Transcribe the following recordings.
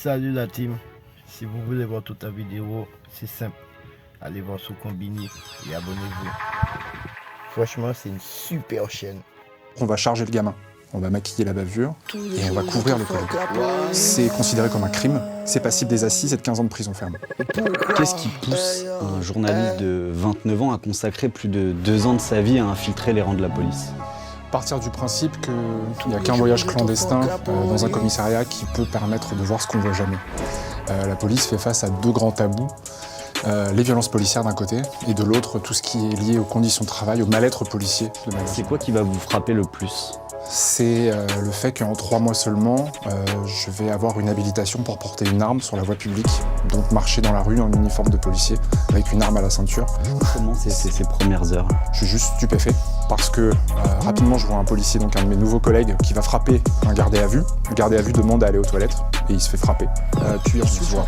Salut la team, si vous voulez voir toute la vidéo, c'est simple, allez voir sur Combini et abonnez-vous. Franchement, c'est une super chaîne. On va charger le gamin, on va maquiller la bavure et on va couvrir le collègue. C'est considéré comme un crime, c'est passible des assises et de 15 ans de prison ferme. Qu'est-ce qui pousse un journaliste de 29 ans à consacrer plus de 2 ans de sa vie à infiltrer les rangs de la police ? Partir du principe qu'il n'y a qu'un voyage clandestin dans un commissariat qui peut permettre de voir ce qu'on ne voit jamais. La police fait face à 2 grands tabous, les violences policières d'un côté, et de l'autre, tout ce qui est lié aux conditions de travail, au mal-être policier de manière. C'est quoi qui va vous frapper le plus ? C'est le fait qu'en 3 mois seulement, je vais avoir une habilitation pour porter une arme sur la voie publique, donc marcher dans la rue en uniforme de policier, avec une arme à la ceinture. Comment c'est ces premières heures ? Je suis juste stupéfait, parce que rapidement je vois un policier, donc un de mes nouveaux collègues, qui va frapper un gardé à vue. Le gardé à vue demande à aller aux toilettes, et il se fait frapper. Puis ensuite, je vois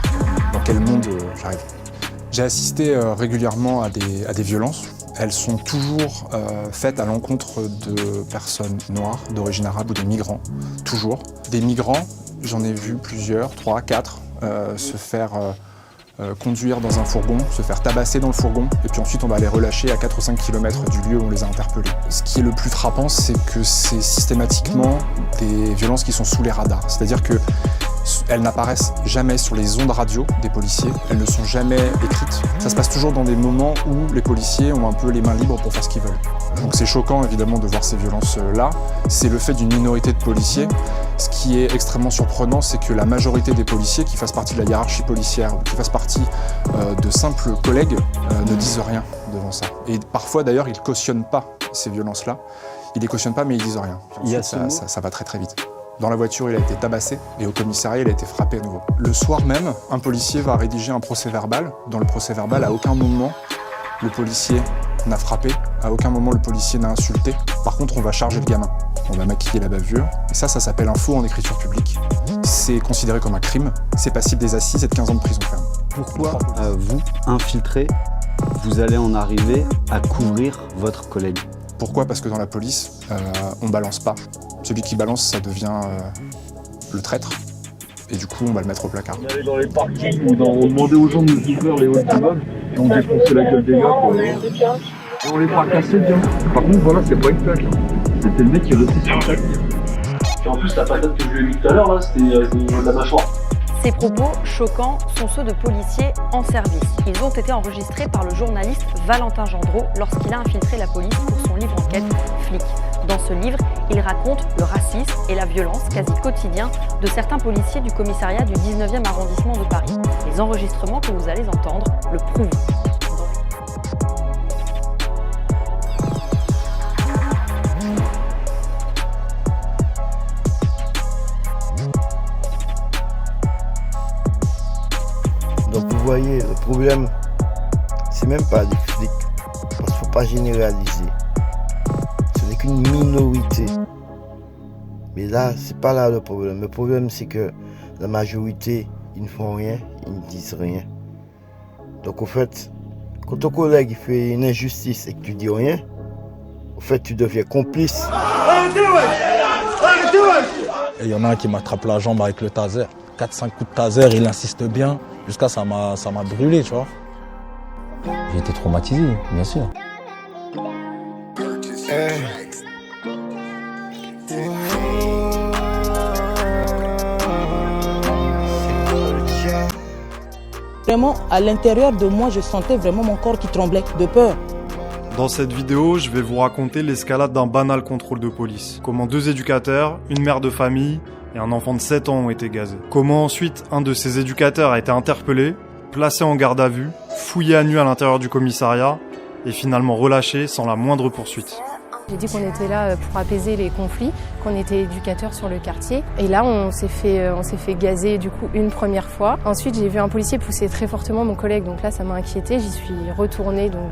dans quel monde j'arrive. J'ai assisté régulièrement à des violences. Elles sont toujours faites à l'encontre de personnes noires, d'origine arabe ou des migrants, toujours. Des migrants, j'en ai vu plusieurs, 3, 4, se faire conduire dans un fourgon, se faire tabasser dans le fourgon, et puis ensuite on va les relâcher à 4 ou 5 km du lieu où on les a interpellés. Ce qui est le plus frappant, c'est que c'est systématiquement des violences qui sont sous les radars. C'est-à-dire que elles n'apparaissent jamais sur les ondes radio des policiers, elles ne sont jamais écrites. Ça se passe toujours dans des moments où les policiers ont un peu les mains libres pour faire ce qu'ils veulent. Donc c'est choquant évidemment de voir ces violences-là. C'est le fait d'une minorité de policiers. Ce qui est extrêmement surprenant, c'est que la majorité des policiers qui fassent partie de la hiérarchie policière, ou qui fassent partie de simples collègues, ne disent rien devant ça. Et parfois d'ailleurs, ils ne cautionnent pas ces violences-là. Ils les cautionnent pas, mais ils disent rien. Ensuite, ça va très très vite. Dans la voiture, il a été tabassé et au commissariat, il a été frappé à nouveau. Le soir même, un policier va rédiger un procès-verbal. Dans le procès-verbal, à aucun moment, le policier n'a frappé, à aucun moment, le policier n'a insulté. Par contre, on va charger le gamin. On va maquiller la bavure. Et ça s'appelle un faux en écriture publique. C'est considéré comme un crime. C'est passible des assises et de 15 ans de prison ferme. Pourquoi vous, infiltré, vous allez en arriver à couvrir votre collègue ? Pourquoi ? Parce que dans la police, on balance pas. Celui qui balance, ça devient le traître. Et du coup, on va le mettre au placard. On allait dans les parkings où on demandait aux gens de nous ouvrir les halls d'immeubles et on défonçait la gueule des gars, quoi. Et on les fracassait bien. Par contre, voilà, c'est pas une plaque. C'était le mec qui restait sur chaque tir. Et en plus, la patate que je lui ai mis tout à l'heure, là, c'était de la mâchoire. Ces propos choquants sont ceux de policiers en service. Ils ont été enregistrés par le journaliste Valentin Gendreau lorsqu'il a infiltré la police pour son livre enquête Flic. Dans ce livre, il raconte le racisme et la violence quasi quotidien de certains policiers du commissariat du 19e arrondissement de Paris. Les enregistrements que vous allez entendre le prouvent. Donc vous voyez, le problème, c'est même pas les flics, parce qu'il ne faut pas généraliser. Ce n'est qu'une minorité. Mais là, c'est pas là le problème. Le problème, c'est que la majorité, ils ne font rien, ils ne disent rien. Donc au fait, quand ton collègue il fait une injustice et que tu dis rien, au fait, tu deviens complice. Et il y en a un qui m'attrape la jambe avec le taser. 4-5 coups de taser, il insiste bien, jusqu'à ça m'a brûlé, tu vois. J'ai été traumatisé, bien sûr. Vraiment, à l'intérieur de moi, je sentais vraiment mon corps qui tremblait de peur. Dans cette vidéo, je vais vous raconter l'escalade d'un banal contrôle de police. Comment 2 éducateurs, une mère de famille et un enfant de 7 ans ont été gazés. Comment ensuite, un de ces éducateurs a été interpellé, placé en garde à vue, fouillé à nu à l'intérieur du commissariat et finalement relâché sans la moindre poursuite. J'ai dit qu'on était là pour apaiser les conflits, qu'on était éducateurs sur le quartier. Et là, on s'est fait gazer du coup une première fois. Ensuite, j'ai vu un policier pousser très fortement mon collègue, donc là, ça m'a inquiétée. J'y suis retournée, donc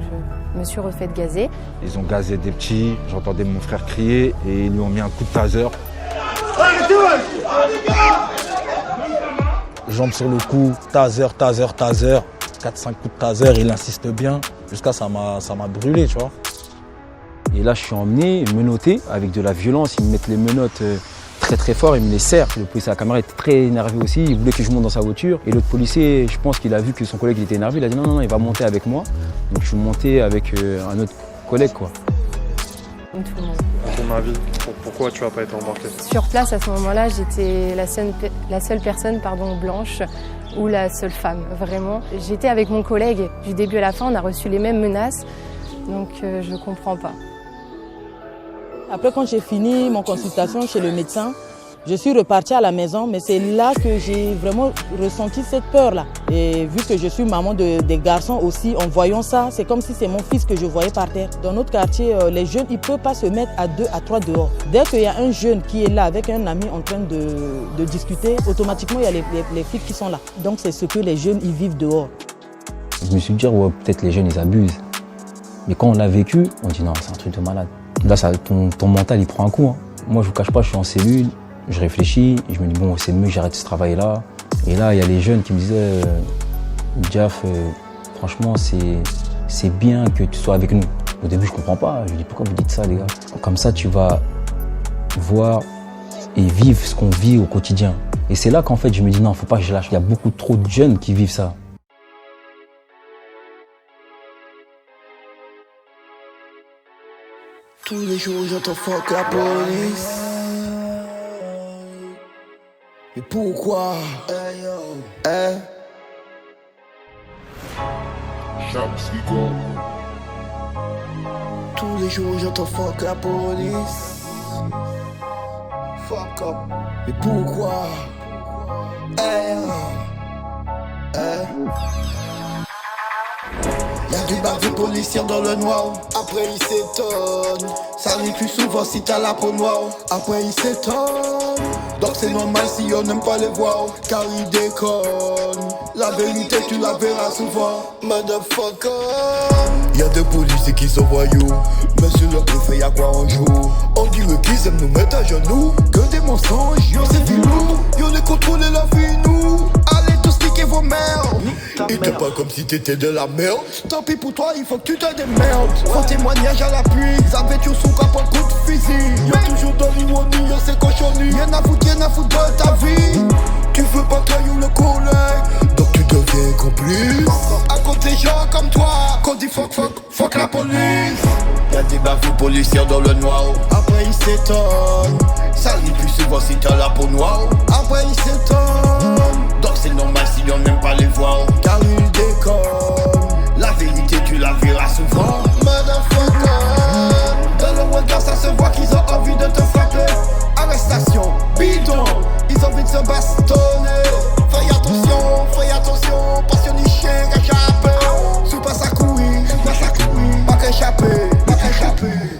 je me suis refait gazer. Ils ont gazé des petits, j'entendais mon frère crier et ils lui ont mis un coup de taser. Jambes sur le cou, taser, 4-5 coups de taser, il insiste bien, jusqu'à ça m'a brûlé, tu vois. Et là, je suis emmené, menotté, avec de la violence. Ils me mettent les menottes très très fort, il me les serre. Le policier à la caméra était très énervé aussi, il voulait que je monte dans sa voiture. Et l'autre policier, je pense qu'il a vu que son collègue était énervé, il a dit non, il va monter avec moi. Donc je suis monté avec un autre collègue, quoi. Comme tout le monde. À ton avis, pourquoi tu n'as pas été embarqué? Sur place, à ce moment-là, j'étais la seule personne blanche ou la seule femme, vraiment. J'étais avec mon collègue du début à la fin, on a reçu les mêmes menaces, donc je ne comprends pas. Après, quand j'ai fini mon consultation chez le médecin, je suis repartie à la maison, mais c'est là que j'ai vraiment ressenti cette peur-là. Et vu que je suis maman des garçons aussi, en voyant ça, c'est comme si c'est mon fils que je voyais par terre. Dans notre quartier, les jeunes, ils ne peuvent pas se mettre à 2 à 3 dehors. Dès qu'il y a un jeune qui est là avec un ami en train de discuter, automatiquement, il y a les flics qui sont là. Donc c'est ce que les jeunes, ils vivent dehors. Je me suis dit, ouais, peut-être les jeunes, ils abusent. Mais quand on l'a vécu, on dit non, c'est un truc de malade. Là, ton mental, il prend un coup. Hein. Moi, je vous cache pas, je suis en cellule, je réfléchis, et je me dis, bon, c'est mieux que j'arrête ce travail-là. Et là, il y a les jeunes qui me disaient, Diaf, franchement, c'est bien que tu sois avec nous. Au début, je comprends pas. Je dis, pourquoi vous dites ça, les gars? Comme ça, tu vas voir et vivre ce qu'on vit au quotidien. Et c'est là qu'en fait, je me dis, non, faut pas que je lâche. Il y a beaucoup trop de jeunes qui vivent ça. Tous les jours j'entends fuck la police. Mais pourquoi? Tous les jours j'entends fuck la police. Fuck up. Mais pourquoi? Y'a du baveux policier dans le noir. Après il s'étonne. Ça arrive plus souvent si t'as la peau noire. Après il s'étonne. Donc c'est normal si on n'aime pas les voir. Car ils déconnent. La vérité tu la verras souvent. Motherfucker. Y'a des policiers qui sont voyous. Mais sur leur préfet y'a quoi en joue? On dirait qu'ils aiment nous mettre à genoux. Que des mensonges, yo c'est filou. Yo les contrôler la vie nous. Allez tous niquer vos mères. Et t'es pas comme si t'étais de la merde. Tant pis pour toi, il faut que tu te démerdes. Sans témoignage à l'appui, ça fait tout sous cap en coup de fusil. Y'a toujours dans l'ironie, y'a c'est cochonnerie. Rien à foutre de ta vie. Tu veux pas trahir le collègue, donc tu deviens complice. À côté des gens comme toi, qu'on dit fuck la police. Y'a des baveux policiers dans le noir. Après ils s'étonnent. Ça arrive plus souvent si t'as la peau noire. Après ils s'étonnent. Donc c'est normal si on n'aime pas les voir. Car ils déconnent. La vérité tu la verras souvent. Motherfucker. Dans le regard ça se voit qu'ils ont envie de te frapper. Arrestation, bidon. Ils ont envie de se bastonner. Fais attention, passionné chien échappé. Sous pas à courir, pas qu'échapper.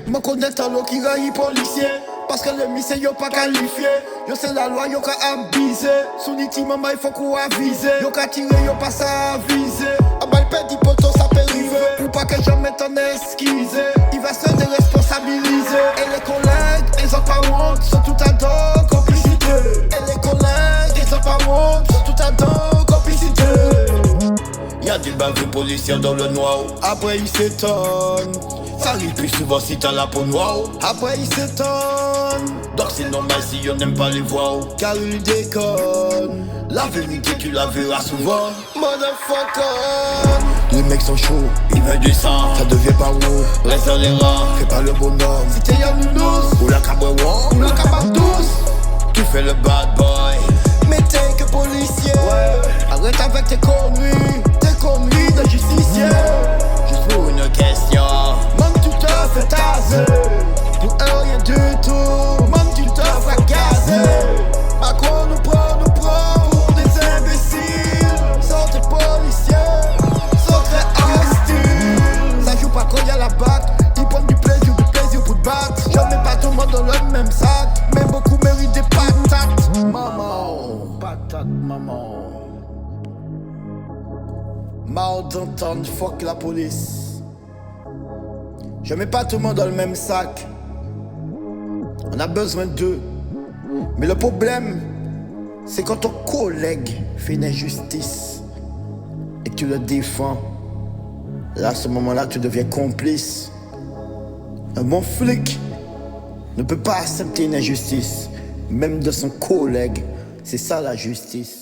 Me connaît à l'eau qui raille policier. Parce que le missé yo pas qualifié. Yo c'est la loi yo ka abusé. Sous l'iti maman il faut qu'on avise. Yo ka tiré yo pas ça aviser. A balle pète poto ça peut arriver. Pour pas que jamais t'en esquise. Il va se déresponsabiliser. Et les collègues, ils ont pas honte. Sont tout à dos, complicité. Et les collègues, ils ont pas honte. Sont tout à dos, complicité. Y'a des baveux policiers dans le noir. Après ils s'étonnent. Ça arrive plus souvent si t'as la peau noire. Après ils s'étonnent. Donc c'est normal si on n'aime pas les voir. Car ils déconnent. La vérité tu la verras souvent. Motherfucker. Les mecs sont chauds, ils veulent du sang. Ça devient pas gros, reste dans les rangs. Fais pas le bonhomme, si t'es y'a nounos. Ou la cabrewan, ou la cabardouce. Tu fais le bad boy. Mais t'es que policier. Arrête avec tes conneries de justicier. Juste pour une question. Même tu te fais taser. Pour rien du tout. Même tu te fais gazer. Macron nous prend pour des imbéciles. Sont des policiers, sont très hostiles. Ça joue pas quand y'a la batte. Ils prennent du plaisir pour te battre. Jamais pas tout le monde dans le même sac. Mais beaucoup méritent des patates. Maman, patate maman. Marre d'entendre fuck la police. Je mets pas tout le monde dans le même sac. On a besoin d'eux. Mais le problème, c'est quand ton collègue fait une injustice et que tu le défends. Là, à ce moment-là, tu deviens complice. Un bon flic ne peut pas accepter une injustice, même de son collègue. C'est ça la justice.